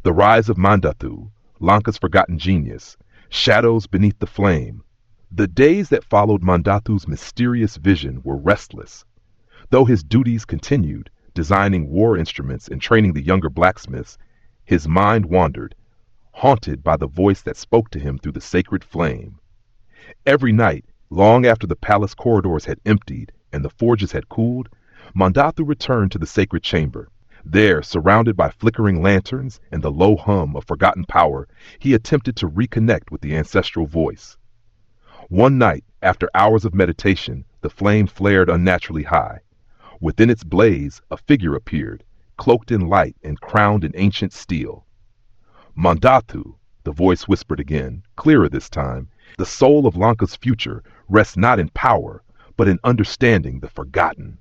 The rise of Mandhathu, Lanka's forgotten genius, shadows beneath the flame. The days that followed Mandhathu's mysterious vision were restless. Though his duties continued, designing war instruments and training the younger blacksmiths, his mind wandered, haunted by the voice that spoke to him through the sacred flame. Every night, long after the palace corridors had emptied and the forges had cooled, Mandhathu returned to the sacred chamber. There, surrounded by flickering lanterns and the low hum of forgotten power, he attempted to reconnect with the ancestral voice. One night, after hours of meditation, the flame flared unnaturally high. Within its blaze, a figure appeared, cloaked in light and crowned in ancient steel. Mandhathu, the voice whispered again, clearer this time, the soul of Lanka's future rests not in power, but in understanding the forgotten.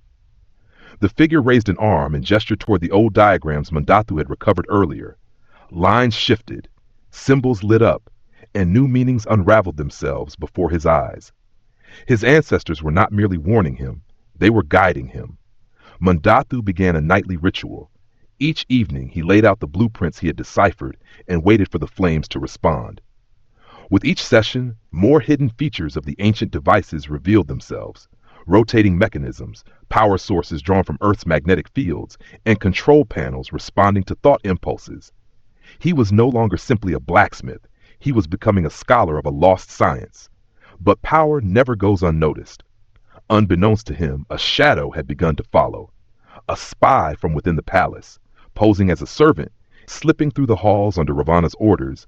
The figure raised an arm and gestured toward the old diagrams Mandhathu had recovered earlier. Lines shifted, symbols lit up, and new meanings unraveled themselves before his eyes. His ancestors were not merely warning him, they were guiding him. Mandhathu began a nightly ritual. Each evening he laid out the blueprints he had deciphered and waited for the flames to respond. With each session, more hidden features of the ancient devices revealed themselves. Rotating mechanisms, power sources drawn from Earth's magnetic fields, and control panels responding to thought impulses. He was no longer simply a blacksmith, he was becoming a scholar of a lost science. But power never goes unnoticed. Unbeknownst to him, a shadow had begun to follow. A spy from within the palace, posing as a servant, slipping through the halls under Ravana's orders,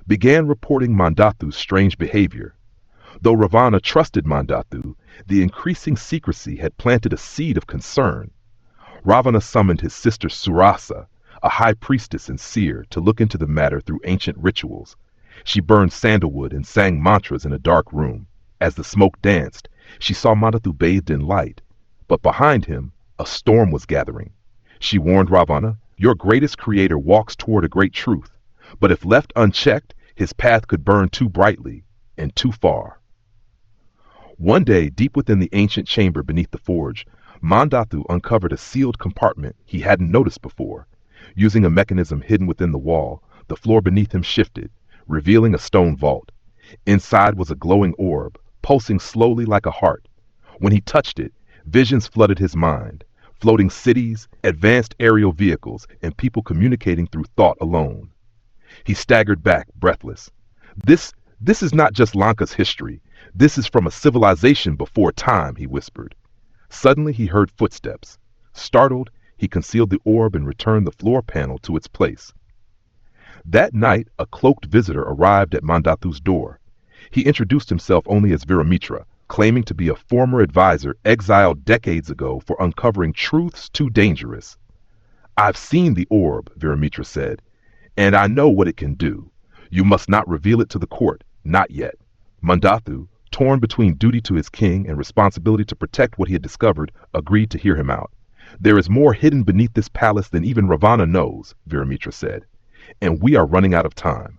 began reporting Mandhathu's strange behavior. Though Ravana trusted Mandhathu, the increasing secrecy had planted a seed of concern. Ravana summoned his sister Surasa, a high priestess and seer, to look into the matter through ancient rituals. She burned sandalwood and sang mantras in a dark room. As the smoke danced, she saw Mandhathu bathed in light, but behind him, a storm was gathering. She warned Ravana, "Your greatest creator walks toward a great truth, but if left unchecked, his path could burn too brightly and too far." One day, deep within the ancient chamber beneath the forge, Mandhathu uncovered a sealed compartment he hadn't noticed before. Using a mechanism hidden within the wall, the floor beneath him shifted, revealing a stone vault. Inside was a glowing orb, pulsing slowly like a heart. When he touched it, visions flooded his mind. Floating cities, advanced aerial vehicles, and people communicating through thought alone. He staggered back, breathless. This is not just Lanka's history. This is from a civilization before time, he whispered. Suddenly he heard footsteps. Startled, he concealed the orb and returned the floor panel to its place. That night, a cloaked visitor arrived at Mandhathu's door. He introduced himself only as Viramitra, claiming to be a former advisor exiled decades ago for uncovering truths too dangerous. "I've seen the orb," Viramitra said, "and I know what it can do. You must not reveal it to the court, not yet." Mandhathu, torn between duty to his king and responsibility to protect what he had discovered, agreed to hear him out. "There is more hidden beneath this palace than even Ravana knows," Viramitra said, "and we are running out of time."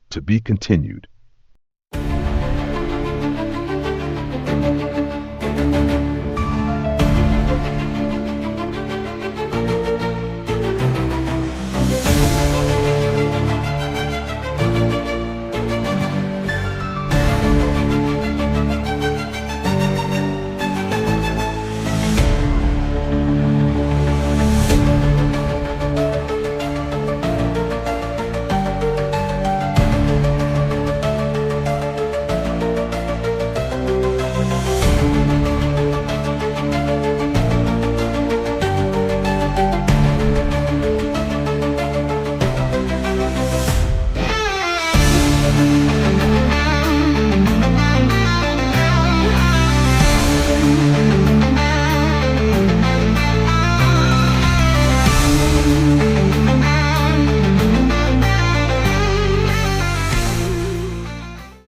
To be continued.